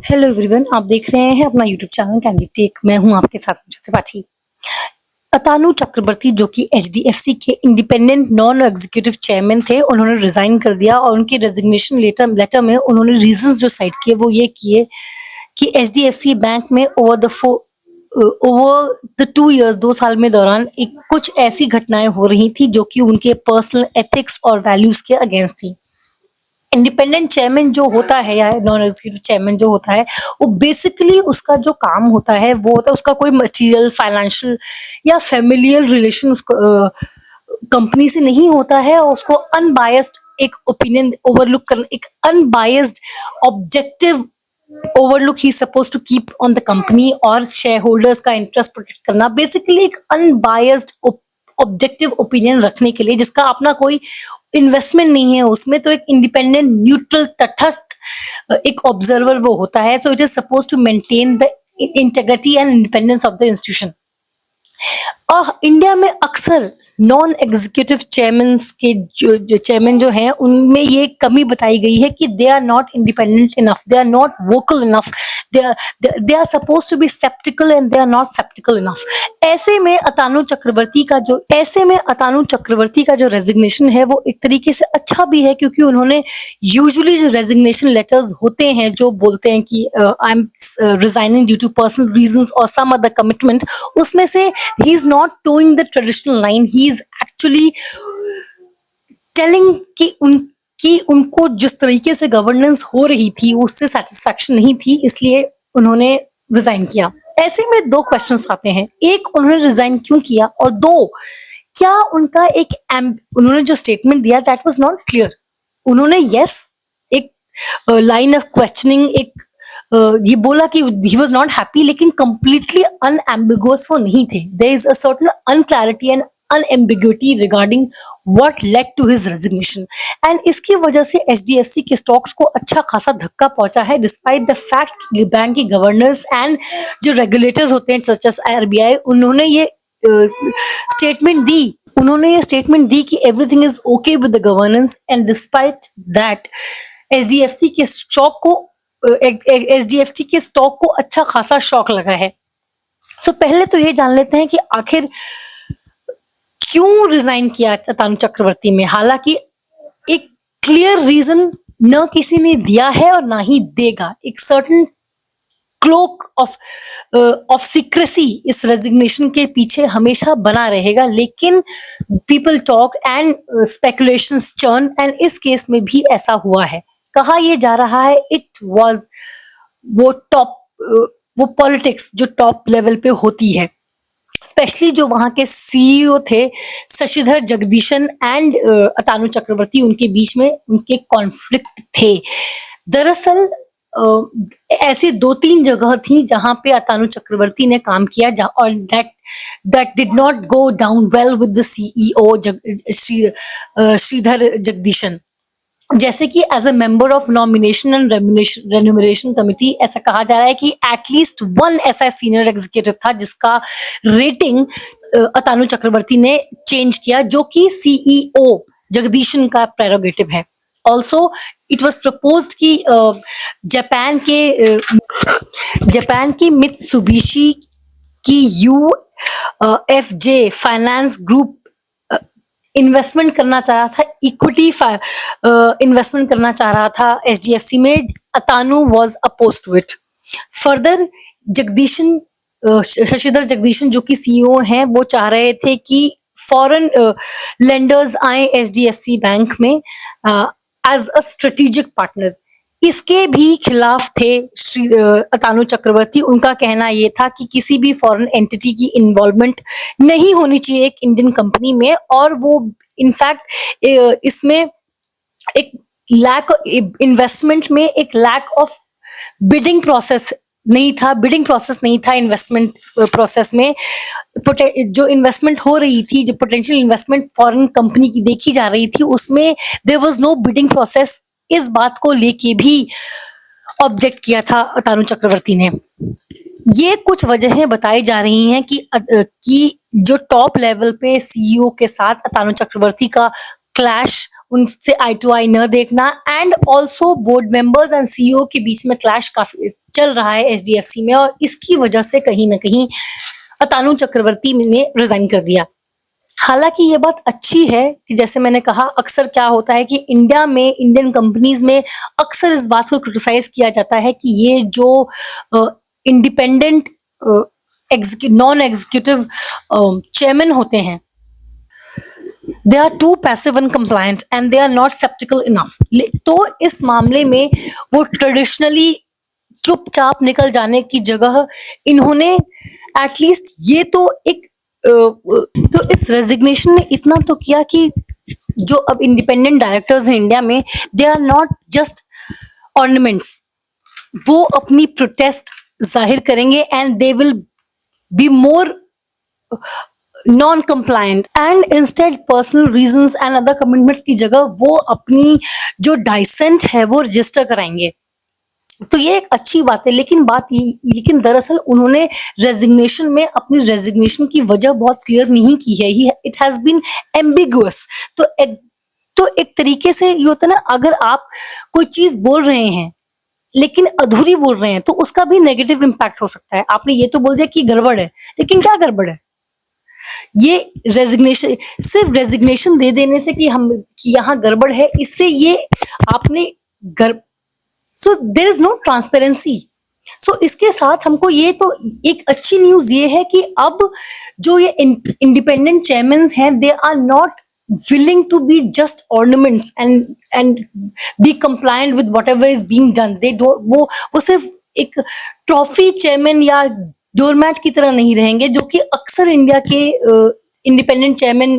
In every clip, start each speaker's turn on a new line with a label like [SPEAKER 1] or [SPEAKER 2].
[SPEAKER 1] Hello everyone, आप देख रहे हैं अपना यूट्यूब चैनल कैंडी टेक। मैं हूं आपके साथ मुझे त्रिपाठी। अतानु चक्रवर्ती जो कि एचडीएफसी के इंडिपेंडेंट नॉन एग्जीक्यूटिव चेयरमैन थे, उन्होंने रिजाइन कर दिया और उनकी रेजिग्नेशन लेटर में उन्होंने रीजंस जो साइड किए वो ये किए कि एचडीएफसी बैंक में ओवर द 2 इयर्स 2 साल में दौरान एक कुछ ऐसी घटनाएं हो रही थी जो कि उनके पर्सनल एथिक्स और वैल्यूज के अगेंस्ट थी। इंडिपेंडेंट चेयरमैन जो होता है या नॉन एग्जीक्यूटिव चेयरमैन जो होता है, वो बेसिकली उसका जो काम होता है वो होता है उसका कोई मटेरियल, फाइनेंशियल या फैमिलियल रिलेशन उसको कंपनी से नहीं होता है, और उसको अनबायस्ड एक ओपिनियन ओवरलुक करना, एक अनबायस्ड ऑब्जेक्टिव ओवरलुक ही suppose to keep on the company और शेयर होल्डर्स का इंटरेस्ट प्रोटेक्ट करना, बेसिकली एक अनबायस्ड ऑब्जेक्टिव ओपिनियन रखने के लिए, जिसका अपना कोई इन्वेस्टमेंट नहीं है उसमें, तो एक इंडिपेंडेंट न्यूट्रल तटस्थ एक ऑब्जर्वर वो होता है। So it is suppose to maintain the integrity and independence of the institution. और इंडिया में अक्सर नॉन एग्जीक्यूटिव चेयरमैन के जो चेयरमैन जो हैं, उनमें ये कमी बताई गई है कि they are not independent enough, they are not vocal enough, they are suppose to be sceptical and they are not sceptical enough. ऐसे में अतानु चक्रवर्ती का जो रेजिग्नेशन है वो एक तरीके से अच्छा भी है, क्योंकि उन्होंने यूजुअली जो रेजिग्नेशन लेटर्स होते हैं जो बोलते हैं कि I am resigning due to personal reasons और सम अदर कमिटमेंट, उसमें से he is not toeing the traditional line, he is actually telling कि उनको जिस तरीके से गवर्नेंस हो रही थी उससे सेटिस्फैक्शन नहीं थी, इसलिए उन्होंने रिजाइन किया। ऐसे में दो क्वेश्चंस आते हैं, एक, उन्होंने रिजाइन क्यों किया, और दो, क्या उनका उन्होंने जो स्टेटमेंट दिया दैट वाज नॉट क्लियर। उन्होंने एक लाइन ऑफ क्वेश्चनिंग, ये बोला कि ही वाज नॉट हैप्पी, लेकिन कंप्लीटली अनएम्बिगुअस वो नहीं थे। There is a certain unclarity and unambiguity regarding what led to his resignation, and इसकी वजह से एचडीएफसी के स्टॉक्स को अच्छा खासा धक्का पहुंचा है, डिस्पाइट द फैक्ट कि बैंक की गवर्नर्स एंड जो रेगुलेटर्स होते हैं सच एज आरबीआई, उन्होंने ये स्टेटमेंट दी कि everything is okay with the governance, and despite that HDFC के स्टॉक को अच्छा खासा शॉक लगा है। सो पहले तो ये जान लेते हैं कि आखिर क्यों रिजाइन किया अतानु चक्रवर्ती में। हालांकि एक क्लियर रीजन न किसी ने दिया है और ना ही देगा, एक सर्टेन क्लोक ऑफ सीक्रेसी इस रेजिग्नेशन के पीछे हमेशा बना रहेगा, लेकिन people talk and speculations churn, and इस केस में भी ऐसा हुआ है। कहा यह जा रहा है इट वाज वो पॉलिटिक्स जो टॉप लेवल पे होती है, स्पेशली जो वहां के सीईओ थे शशिधर जगदीशन एंड अतानु चक्रवर्ती, उनके बीच में उनके कॉन्फ्लिक्ट थे। दरअसल ऐसी 2-3 जगह थी जहां पे अतानु चक्रवर्ती ने काम किया, और that did not go down well with the CEO Shridhar Jagdishan. जैसे कि as a member of nomination and remuneration committee, ऐसा कहा जा रहा है कि एटलीस्ट वन ऐसा सीनियर एग्जीक्यूटिव था जिसका रेटिंग अतानु चक्रवर्ती ने चेंज किया, जो कि सीईओ जगदीशन का प्रेरोगेटिव है। ऑल्सो इट वॉज प्रपोज्ड कि जापान की मित्सुबिशी की यूएफजे फाइनेंस ग्रुप इन्वेस्टमेंट करना चाह रहा था, इक्विटी इन्वेस्टमेंट करना चाह रहा था एचडीएफसी में। Atanu was opposed to it. Further Sashidhar Jagdishan जो कि सीईओ हैं, वो चाह रहे थे कि फॉरेन लेंडर्स आए एचडीएफसी बैंक में एज अ स्ट्रेटेजिक पार्टनर। इसके भी खिलाफ थे अतानु चक्रवर्ती। उनका कहना यह था कि किसी भी फॉरेन एंटिटी की इन्वॉल्वमेंट नहीं होनी चाहिए एक इंडियन कंपनी में, और वो इनफैक्ट इसमें एक लैक इन्वेस्टमेंट में एक लैक ऑफ बिडिंग प्रोसेस नहीं था इन्वेस्टमेंट प्रोसेस में। जो इन्वेस्टमेंट हो रही थी, जो पोटेंशियल इन्वेस्टमेंट फॉरेन कंपनी की देखी जा रही थी, उसमें there was no bidding process. इस बात को लेके भी ऑब्जेक्ट किया था अतानु चक्रवर्ती ने। ये कुछ वजहें बताई जा रही हैं कि जो टॉप लेवल पे सीईओ के साथ अतानु चक्रवर्ती का क्लैश, उनसे आई टू आई न देखना, and also board members and CEO के बीच में क्लैश काफी चल रहा है एचडीएफसी में, और इसकी वजह से कहीं ना कहीं अतानु चक्रवर्ती ने रिजाइन कर दिया। हालांकि ये बात अच्छी है कि जैसे मैंने कहा, अक्सर क्या होता है कि इंडिया में, इंडियन कंपनीज में अक्सर इस बात को क्रिटिसाइज किया जाता है कि ये जो इंडिपेंडेंट नॉन एग्जीक्यूटिव चेयरमैन होते हैं, they are too passive and compliant and they are not sceptical enough. तो इस मामले में वो ट्रेडिशनली चुपचाप निकल जाने की जगह इन्होंने एटलीस्ट ये तो एक तो इस रेजिग्नेशन में इतना तो किया कि जो अब इंडिपेंडेंट डायरेक्टर्स हैं इंडिया में, they are not just ornaments. वो अपनी प्रोटेस्ट जाहिर करेंगे and they will be more non compliant and instead personal reasons and other commitments की जगह वो अपनी जो डाइसेंट है वो रजिस्टर कराएंगे। तो ये एक अच्छी बात है, लेकिन दरअसल उन्होंने रेजिग्नेशन में अपनी रेजिग्नेशन की वजह बहुत क्लियर नहीं की है। It has been ambiguous. तो एक तरीके से ये होता है ना, अगर आप कोई चीज बोल रहे हैं लेकिन अधूरी बोल रहे हैं तो उसका भी नेगेटिव इम्पैक्ट हो सकता है। आपने ये तो बोल दिया कि गड़बड़ है, लेकिन क्या गड़बड़ है? ये रेजिग्नेशन, सिर्फ रेजिग्नेशन दे देने से कि यहाँ गड़बड़ है, इससे ये आपने so there is no transparency. So इसके साथ हमको ये तो एक अच्छी न्यूज ये है कि अब जो ये इंडिपेंडेंट चेयरमैन हैं, they are not willing to be just ornaments and be compliant with whatever is being done. They don't, वो सिर्फ एक ट्रॉफी चेयरमैन या डोरमैट की तरह नहीं रहेंगे, जो कि अक्सर इंडिया के independent chairman,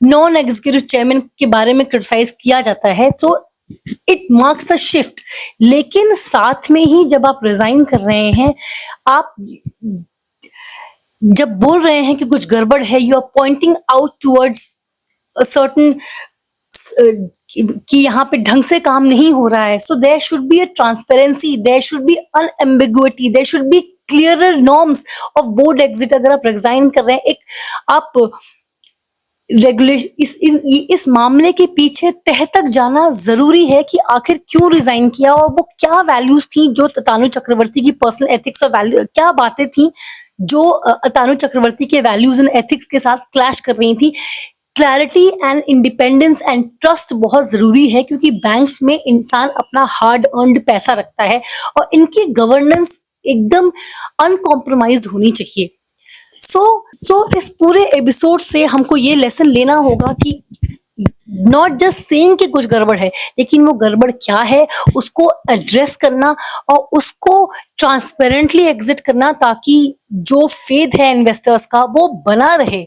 [SPEAKER 1] non executive chairman के बारे में क्रिटिसाइज किया जाता है। तो इट मार्क्स अ शिफ्ट। लेकिन साथ में ही जब आप रिजाइन कर रहे हैं, आप जब बोल रहे हैं कि कुछ गड़बड़ है, you are pointing out towards certain कि यहाँ पे ढंग से काम नहीं हो रहा है। So there should be a transparency, there should be unambiguity, there should be clearer norms of board exit. अगर आप रिजाइन कर रहे हैं, एक आप रेगुलेशन, इस मामले के पीछे तह तक जाना जरूरी है कि आखिर क्यों रिजाइन किया और वो क्या वैल्यूज थी जो अतानु चक्रवर्ती की पर्सनल एथिक्स और वैल्यू, क्या बातें थी जो अतानु चक्रवर्ती के वैल्यूज एंड एथिक्स के साथ क्लैश कर रही थी। Clarity and independence and trust बहुत जरूरी है, क्योंकि बैंक्स में इंसान अपना हार्ड अर्नड पैसा रखता है और इनकी गवर्नेंस एकदम अनकॉम्प्रोमाइज्ड होनी चाहिए। सो इस पूरे एपिसोड से हमको ये लेसन लेना होगा कि नॉट जस्ट सेइंग कि कुछ गड़बड़ है, लेकिन वो गड़बड़ क्या है उसको एड्रेस करना और उसको ट्रांसपेरेंटली एग्जिट करना, ताकि जो फेथ है इन्वेस्टर्स का वो बना रहे।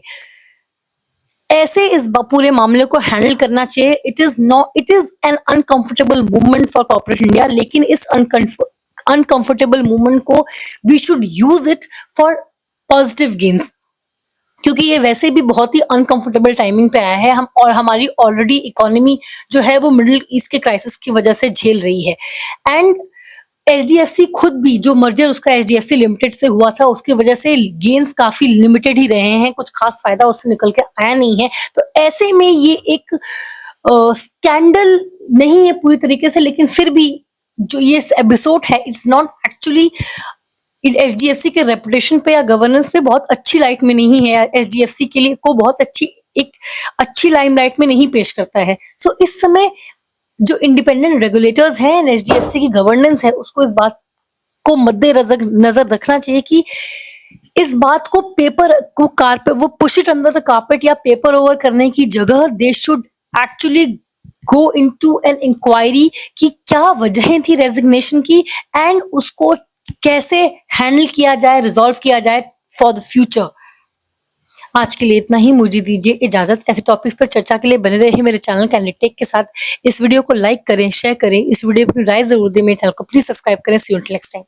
[SPEAKER 1] ऐसे इस पूरे मामले को हैंडल करना चाहिए। It is an uncomfortable movement for corporate India, लेकिन इस अनकंफर्टेबल मूवमेंट को we should use it for positive gains, क्योंकि ये वैसे भी बहुत ही अनकंफर्टेबल टाइमिंग पे आया है। हमारी ऑलरेडी इकोनॉमी जो है वो मिडिल ईस्ट के क्राइसिस की वजह से झेल रही है। एंड एचडीएफसी खुद भी, जो मर्जर उसका एचडीएफसी लिमिटेड से हुआ था, उसकी वजह से गेन्स काफी लिमिटेड ही रहे हैं, कुछ खास फायदा उससे निकल के आया नहीं है। तो ऐसे में ये एक स्कैंडल नहीं है पूरी तरीके से, लेकिन फिर भी जो ये एपिसोड है, इट्स नॉट एक्चुअली एचडीएफसी के रेपुटेशन पे या गवर्नेंस पे बहुत अच्छी लाइट में नहीं है। एचडीएफसी के लिए को बहुत अच्छी लाइमलाइट में नहीं पेश करता है। सो इस समय जो इंडिपेंडेंट रेगुलेटर्स हैं, एचडीएफसी की गवर्नेंस है, उसको इस बात को मद्देनजर रखना चाहिए कि इस बात को वो push it under the carpet या पेपर ओवर करने की जगह they should actually go into an inquiry कि क्या वजहें थी रेजिग्नेशन की एंड उसको कैसे हैंडल किया जाए, रिजॉल्व किया जाए फॉर द फ्यूचर। आज के लिए इतना ही, मुझे दीजिए इजाजत। ऐसे टॉपिक्स पर चर्चा के लिए बने रहे मेरे चैनल कैंडिड टेक के साथ। इस वीडियो को लाइक करें, शेयर करें, इस वीडियो पर राय जरूर दें, मेरे चैनल को प्लीज सब्सक्राइब करें। सी यू नेक्स्ट टाइम।